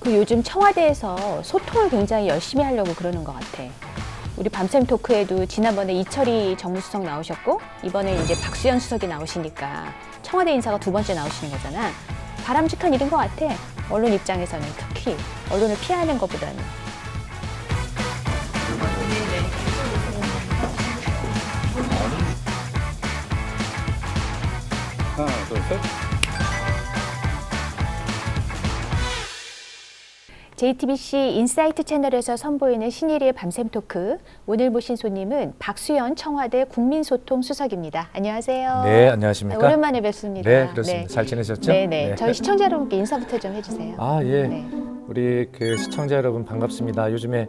그 요즘 청와대에서 소통을 굉장히 열심히 하려고 그러는 것 같아. 우리 밤샘 토크에도 지난번에 이철희 정무수석 나오셨고 이번에 이제 박수현 수석이 나오시니까 청와대 인사가 두 번째 나오시는 거잖아. 바람직한 일인 것 같아. 언론 입장에서는 특히 언론을 피하는 것보다는. 하나, 둘, 셋. JTBC 인사이트 채널에서 선보이는 신일이의 밤샘 토크. 오늘 모신 손님은 박수현 청와대 국민소통 수석입니다. 안녕하세요. 네, 안녕하십니까? 네, 오랜만에 뵙습니다. 네, 그렇습니다. 잘 지내셨죠? 네. 저희 시청자 여러분께 인사부터 좀 해주세요. 아, 예. 네. 우리 그 시청자 여러분 반갑습니다. 요즘에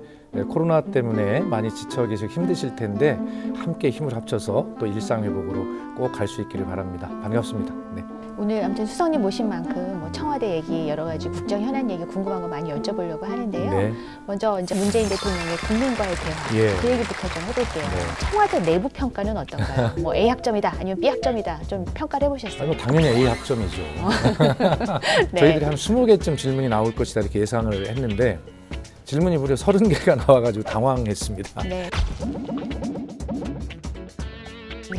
코로나 때문에 많이 지쳐 계시고 힘드실 텐데 함께 힘을 합쳐서 또 일상 회복으로 꼭 갈 수 있기를 바랍니다. 반갑습니다. 네. 오늘 아무튼 수석님 모신 만큼 뭐 청와대 얘기 여러 가지 국정 현안 얘기 궁금한 거 많이 여쭤보려고 하는데요. 네. 먼저 이제 문재인 대통령의 국민과의 대화 예. 그 얘기부터 좀 해볼게요. 네. 청와대 내부 평가는 어떤가요? 뭐 A 학점이다 아니면 B 학점이다 좀 평가를 해보셨어요? 아니, 뭐 당연히 A 학점이죠. 네. 저희들이 한 20개쯤 질문이 나올 것이다 이렇게 예상을 했는데 질문이 무려 30개가 나와가지고 당황했습니다. 네.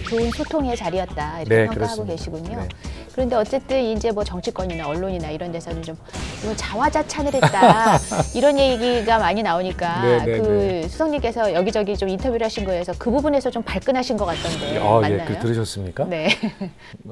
좋은 소통의 자리였다 이렇게 네, 평가하고 그렇습니다. 계시군요. 네. 그런데 어쨌든 이제 뭐 정치권이나 언론이나 이런 데서는 좀 이건 자화자찬을 했다 이런 얘기가 많이 나오니까 네, 네, 그 네. 수석님께서 여기저기 좀 인터뷰를 하신 거에서 그 부분에서 좀 발끈하신 것 같던데 맞나요? 예, 그 들으셨습니까? 네.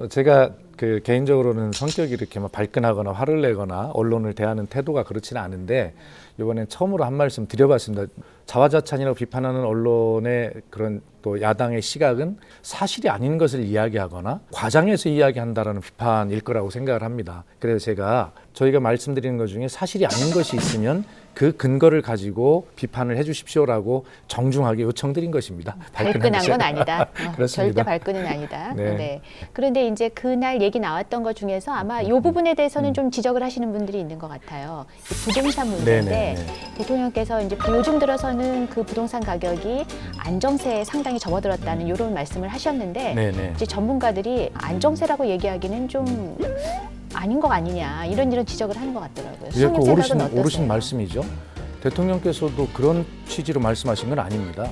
제가 그 개인적으로는 성격이 이렇게 막 발끈하거나 화를 내거나 언론을 대하는 태도가 그렇지는 않은데 이번엔 처음으로 한 말씀 드려봤습니다. 자화자찬이라고 비판하는 언론의 그런 또 야당의 시각은 사실이 아닌 것을 이야기하거나 과장해서 이야기한다라는 비판일 거라고 생각을 합니다. 그래서 제가 저희가 말씀드리는 것 중에 사실이 아닌 것이 있으면 그 근거를 가지고 비판을 해주십시오라고 정중하게 요청드린 것입니다. 발끈한 건 아니다. 그렇습니다. 절대 발끈은 아니다. 네. 네. 그런데 이제 그날 얘기 나왔던 것 중에서 아마 이 부분에 대해서는 좀 지적을 하시는 분들이 있는 것 같아요. 부동산 문제인데 네네. 대통령께서 이제 요즘 들어서는 그 부동산 가격이 안정세에 상당히 접어들었다는 이런 말씀을 하셨는데 네네. 이제 전문가들이 안정세라고 얘기하기는 좀 아닌 것 아니냐 이런 지적을 하는 것 같더라고요. 예, 수석님 그 생각은 어떠세요? 옳으신 말씀이죠. 대통령께서도 그런 취지로 말씀하신 건 아닙니다.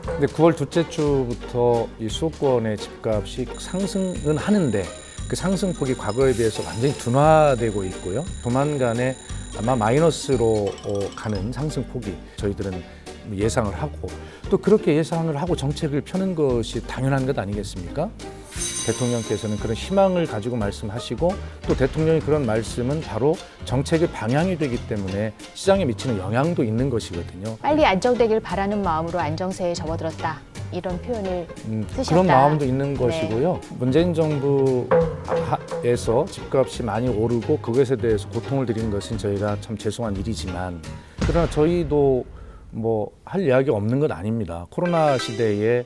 근데 9월 둘째 주부터 이 수도권의 집값이 상승은 하는데 그 상승폭이 과거에 비해서 완전히 둔화되고 있고요. 조만간에 아마 마이너스로 가는 상승폭이 저희들은 예상을 하고 또 그렇게 예상을 하고 정책을 펴는 것이 당연한 것 아니겠습니까? 대통령께서는 그런 희망을 가지고 말씀하시고 또 대통령의 그런 말씀은 바로 정책의 방향이 되기 때문에 시장에 미치는 영향도 있는 것이거든요. 빨리 안정되길 바라는 마음으로 안정세에 접어들었다. 이런 표현을 쓰셨다. 그런 마음도 있는 네. 것이고요. 문재인 정부에서 집값이 많이 오르고 그것에 대해서 고통을 드린 것은 저희가 참 죄송한 일이지만 그러나 저희도 뭐 할 이야기 없는 건 아닙니다. 코로나 시대에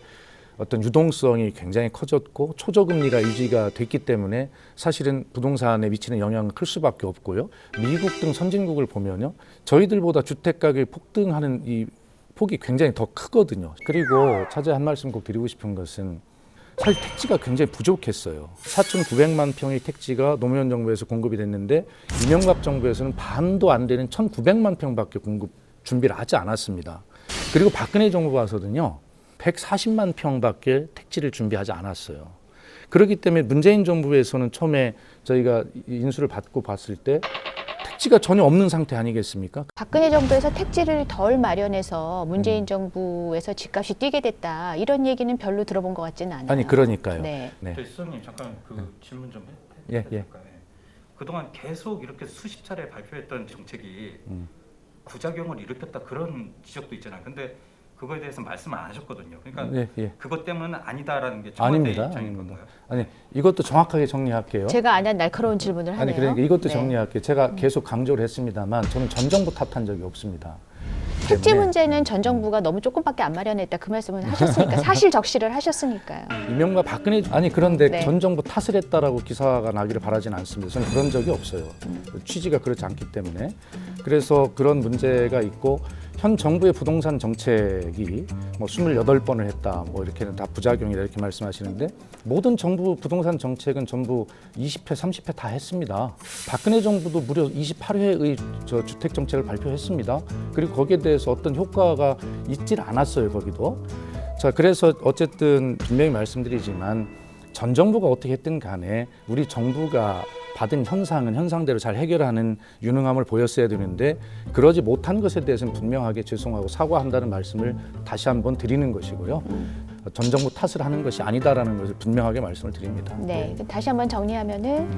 어떤 유동성이 굉장히 커졌고 초저금리가 유지가 됐기 때문에 사실은 부동산에 미치는 영향은 클 수밖에 없고요. 미국 등 선진국을 보면요, 저희들보다 주택 가격이 폭등하는 이 폭이 굉장히 더 크거든요. 그리고 차제 한 말씀 꼭 드리고 싶은 것은 사실 택지가 굉장히 부족했어요. 4,900만 평의 택지가 노무현 정부에서 공급이 됐는데 이명박 정부에서는 반도 안 되는 1,900만 평밖에 공급 준비를 하지 않았습니다. 그리고 박근혜 정부 와서는요, 140만 평밖에 택지를 준비하지 않았어요. 그렇기 때문에 문재인 정부에서는 처음에 저희가 인수를 받고 봤을 때 택지가 전혀 없는 상태 아니겠습니까? 박근혜 정부에서 택지를 덜 마련해서 문재인 정부에서 집값이 뛰게 됐다. 이런 얘기는 별로 들어본 것 같지는 않아요. 아니 그러니까요. 네. 저희 수석님 잠깐 그 질문 좀 예, 해도 예. 될까요? 그동안 계속 이렇게 수십 차례 발표했던 정책이 부작용을 일으켰다 그런 지적도 있잖아요. 근데 그거에 대해서 말씀 안 하셨거든요. 그러니까 예, 예. 그것 때문은 아니다라는 게 청와대 아닙니다. 입장인 아닙니다. 건가요? 아니 이것도 정확하게 정리할게요. 제가 안 한 날카로운 질문을 하네요. 아니 그러니까 이것도 네. 정리할게요. 제가 계속 강조를 했습니다만 저는 전 정부 탓한 적이 없습니다. 택지 때문에 문제는 전 정부가 너무 조금밖에 안 마련했다 그 말씀을 하셨으니까 사실 적시를 하셨으니까요. 이명박 박근혜 아니 그런데 네. 전 정부 탓을 했다라고 기사가 나기를 바라지는 않습니다. 저는 그런 적이 없어요. 취지가 그렇지 않기 때문에 그래서 그런 문제가 있고 현 정부의 부동산 정책이 뭐 28번을 했다, 뭐 이렇게는 다 부작용이다 이렇게 말씀하시는데 모든 정부 부동산 정책은 전부 20회, 30회 다 했습니다. 박근혜 정부도 무려 28회의 주택 정책을 발표했습니다. 그리고 거기에 대해서 어떤 효과가 있질 않았어요, 거기도. 자, 그래서 어쨌든 분명히 말씀드리지만 전 정부가 어떻게 했든 간에 우리 정부가 받은 현상은 현상대로 잘 해결하는 유능함을 보였어야 되는데 그러지 못한 것에 대해서는 분명하게 죄송하고 사과한다는 말씀을 다시 한번 드리는 것이고요. 전 정부 탓을 하는 것이 아니다라는 것을 분명하게 말씀을 드립니다. 네, 다시 한번 정리하면은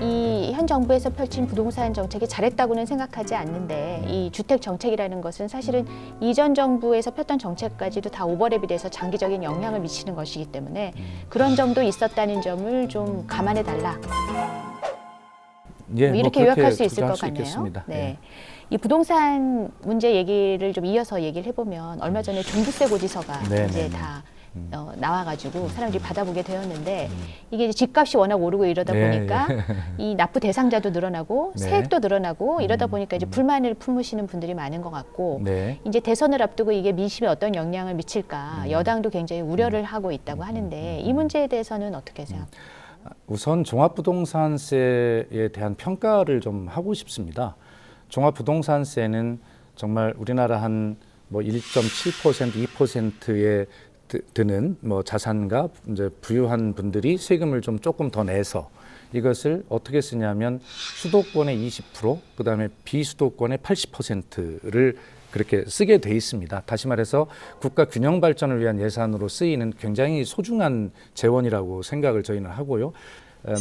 이 현 정부에서 펼친 부동산 정책이 잘했다고는 생각하지 않는데 이 주택 정책이라는 것은 사실은 이전 정부에서 폈던 정책까지도 다 오버랩이 돼서 장기적인 영향을 미치는 것이기 때문에 그런 점도 있었다는 점을 좀 감안해 달라. 예, 뭐 이렇게 그렇게 요약할 수 있을 주장할 것 수 같네요. 있겠습니다. 네. 예. 이 부동산 문제 얘기를 좀 이어서 얘기를 해보면 얼마 전에 종부세 고지서가 네, 이제 네, 다 나와가지고 사람들이 받아보게 되었는데 이게 이제 집값이 워낙 오르고 이러다 네, 보니까 이 납부 대상자도 늘어나고 네. 세액도 늘어나고 이러다 보니까 이제 불만을 품으시는 분들이 많은 것 같고 네. 이제 대선을 앞두고 이게 민심에 어떤 영향을 미칠까 여당도 굉장히 우려를 하고 있다고 하는데 이 문제에 대해서는 어떻게 생각하세요? 우선 종합부동산세에 대한 평가를 좀 하고 싶습니다. 종합부동산세는 정말 우리나라 한 뭐 1.7%, 2%에 드는 뭐 자산가 이제 부유한 분들이 세금을 좀 조금 더 내서 이것을 어떻게 쓰냐면 수도권의 20%, 그다음에 비수도권의 80%를 그렇게 쓰게 돼 있습니다. 다시 말해서 국가 균형 발전을 위한 예산으로 쓰이는 굉장히 소중한 재원이라고 생각을 저희는 하고요.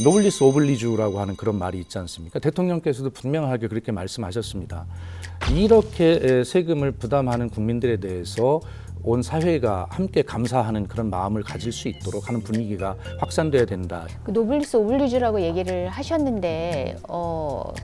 노블리스 오블리주라고 하는 그런 말이 있지 않습니까? 대통령께서도 분명하게 그렇게 말씀하셨습니다. 이렇게 세금을 부담하는 국민들에 대해서 온 사회가 함께 감사하는 그런 마음을 가질 수 있도록 하는 분위기가 확산돼야 된다. 그 노블리스 오블리주라고 얘기를 하셨는데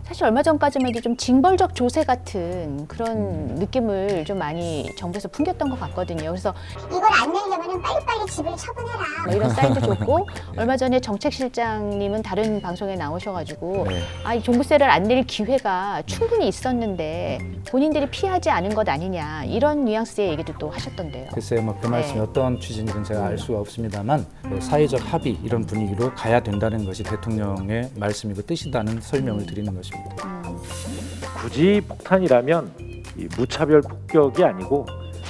사실 얼마 전까지만 해도 좀 징벌적 조세 같은 그런 느낌을 좀 많이 정부에서 풍겼던 것 같거든요. 그래서 이걸 안 내려면 빨리빨리 집을 처분해라. 뭐 이런 사인도 줬고 얼마 전에 정책실장님은 다른 방송에 나오셔가지고 네. 이 종부세를 안 낼 기회가 충분히 있었는데 본인들이 피하지 않은 것 아니냐 이런 뉘앙스의 얘기도 또 하셨던데요. 글쎄요, 뭐 그 말씀이 네. 어떤 취지인지는 제가 알 수가 없습니다만 사회적 합의 이런 분위기로 가야 된다는 것이 대통령의 말씀이고 뜻이다는 설명을 드리는 것입니다. 굳이 폭탄이라면 이 무차별 폭격이 아니고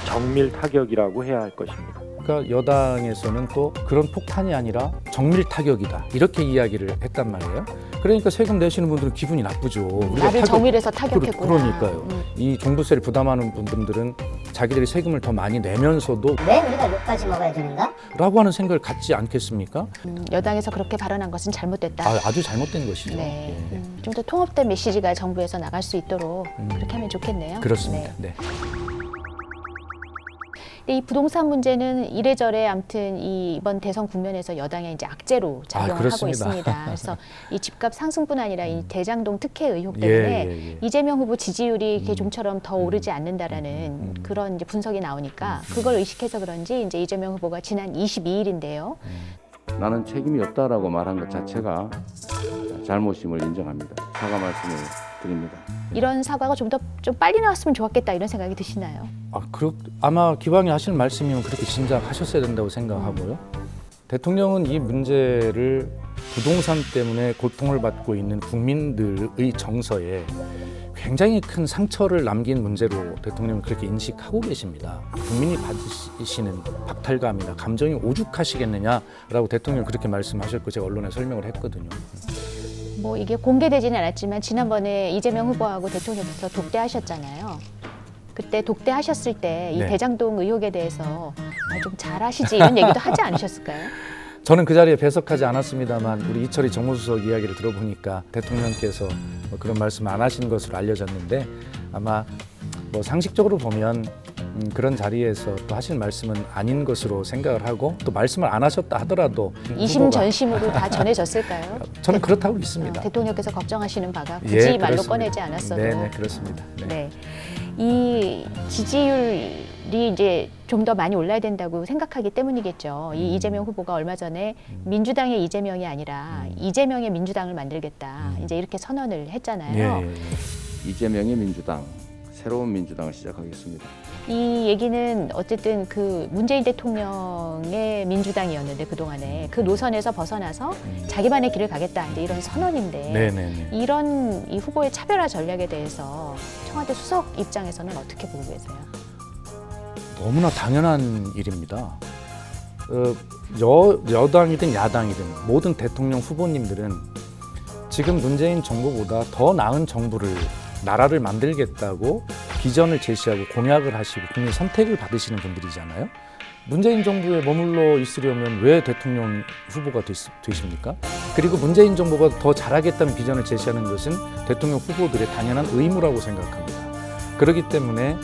정밀 타격이라고 해야 할 것입니다. 그러니까 여당에서는 또 그런 폭탄이 아니라 정밀 타격이다 이렇게 이야기를 했단 말이에요. 그러니까 세금 내시는 분들은 기분이 나쁘죠. 우리가 나를 정밀해서 타격했구나. 그러니까요. 이 종부세를 부담하는 분들은 자기들이 세금을 더 많이 내면서도 왜 우리가 욕까지 먹어야 되는가? 라고 하는 생각을 갖지 않겠습니까? 여당에서 그렇게 발언한 것은 잘못됐다. 아주 잘못된 것이죠. 네. 예. 좀 더 통합된 메시지가 정부에서 나갈 수 있도록 그렇게 하면 좋겠네요. 그렇습니다. 네. 네. 근데 이 부동산 문제는 이래저래 아무튼 이번 대선 국면에서 여당의 이제 악재로 작용을 하고 그렇습니다. 있습니다. 그래서 이 집값 상승뿐 아니라 이 대장동 특혜 의혹 때문에 예. 이재명 후보 지지율이 이렇게 좀처럼 더 오르지 않는다라는 그런 이제 분석이 나오니까 그걸 의식해서 그런지 이제 이재명 후보가 지난 22일인데요. 나는 책임이 없다라고 말한 것 자체가 잘못임을 인정합니다. 사과 말씀을 드립니다. 이런 사과가 좀 빨리 나왔으면 좋았겠다 이런 생각이 드시나요? 아마 기왕에 하시는 말씀이면 그렇게 진작하셨어야 된다고 생각하고요. 대통령은 이 문제를 부동산 때문에 고통을 받고 있는 국민들의 정서에 굉장히 큰 상처를 남긴 문제로 대통령은 그렇게 인식하고 계십니다. 국민이 받으시는 박탈감이나 감정이 오죽하시겠느냐라고 대통령은 그렇게 말씀하셨고 제가 언론에 설명을 했거든요. 뭐 이게 공개되지는 않았지만 지난번에 이재명 후보하고 대통령께서 독대하셨잖아요. 그때 독대하셨을 때 이 네. 대장동 의혹에 대해서 좀 잘하시지 이런 얘기도 하지 않으셨을까요? 저는 그 자리에 배석하지 않았습니다만 우리 이철희 정무수석 이야기를 들어보니까 대통령께서 뭐 그런 말씀 안 하신 것으로 알려졌는데 아마 뭐 상식적으로 보면 그런 자리에서 또 하실 말씀은 아닌 것으로 생각을 하고 또 말씀을 안 하셨다 하더라도 이심전심으로 다 전해졌을까요? 저는 그렇다고 믿습니다. 대통령께서 걱정하시는 바가 굳이 예, 말로 그렇습니다. 꺼내지 않았어도 네, 그렇습니다. 네. 네. 이 지지율이 이제 좀 더 많이 올라야 된다고 생각하기 때문이겠죠. 이 이재명 후보가 얼마 전에 민주당의 이재명이 아니라 이재명의 민주당을 만들겠다. 이제 이렇게 선언을 했잖아요. 예. 이재명의 민주당, 새로운 민주당을 시작하겠습니다. 이 얘기는 어쨌든 그 문재인 대통령의 민주당이었는데 그동안에 그 노선에서 벗어나서 자기만의 길을 가겠다 이제 이런 선언인데 네네네. 이런 이 후보의 차별화 전략에 대해서 청와대 수석 입장에서는 어떻게 보고 계세요? 너무나 당연한 일입니다. 여당이든 야당이든 모든 대통령 후보님들은 지금 문재인 정부보다 더 나은 정부를 나라를 만들겠다고 비전을 제시하고 공약을 하시고 국민 선택을 받으시는 분들이잖아요. 문재인 정부에 머물러 있으려면 왜 대통령 후보가 되십니까? 그리고 문재인 정부가 더 잘하겠다는 비전을 제시하는 것은 대통령 후보들의 당연한 의무라고 생각합니다. 그렇기 때문에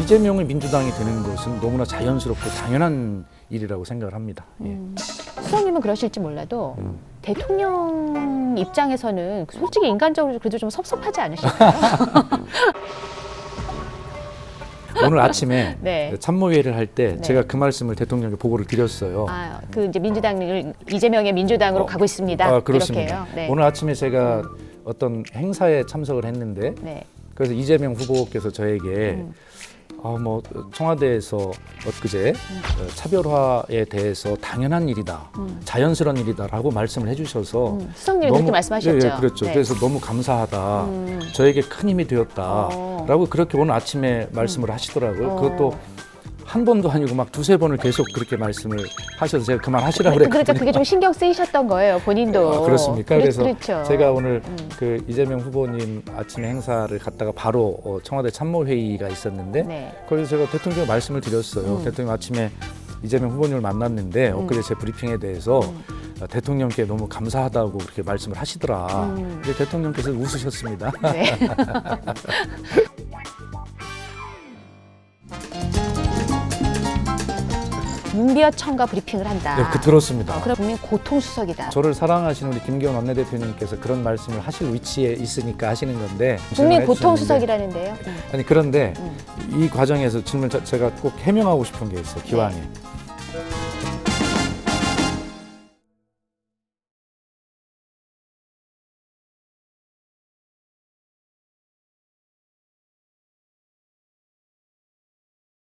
이재명의 민주당이 되는 것은 너무나 자연스럽고 당연한 일이라고 생각을 합니다. 예. 수석님은 그러실지 몰라도 대통령 입장에서는 솔직히 인간적으로 그래도 좀 섭섭하지 않으실까요? 오늘 아침에 네. 참모회의를 할 때 네. 제가 그 말씀을 대통령에게 보고를 드렸어요. 아, 그 이제 민주당을 이재명의 민주당으로 가고 있습니다. 그렇습니다. 이렇게요. 네. 오늘 아침에 제가 어떤 행사에 참석을 했는데 네. 그래서 이재명 후보께서 저에게 청와대에서 엊그제 차별화에 대해서 당연한 일이다, 자연스러운 일이다라고 말씀을 해주셔서 수석님이 그렇게 말씀하셨죠. 예, 그렇죠. 네. 그래서 너무 감사하다, 저에게 큰 힘이 되었다라고 그렇게 오늘 아침에 말씀을 하시더라고요. 그것도 한 번도 아니고 막 두세 번을 계속 그렇게 말씀을 하셔서 제가 그만하시라고 그러니까 그랬거든요. 그게 좀 신경 쓰이셨던 거예요, 본인도. 그렇습니까? 그래서 그렇죠. 제가 오늘 그 이재명 후보님 아침에 행사를 갔다가 바로 청와대 참모회의가 있었는데 네. 거기서 제가 대통령 말씀을 드렸어요. 대통령 아침에 이재명 후보님을 만났는데 엊그제 제 브리핑에 대해서 대통령께 너무 감사하다고 그렇게 말씀을 하시더라. 근데 대통령께서 웃으셨습니다. 네. 문비어청과 브리핑을 한다. 네, 들었습니다. 그럼 국민 고통수석이다. 저를 사랑하시는 우리 김기현 원내대표님께서 그런 말씀을 하실 위치에 있으니까 하시는 건데 국민 질문해 고통수석이라는데요. 아니 그런데 이 과정에서 질문 제가 꼭 해명하고 싶은 게 있어요. 기왕에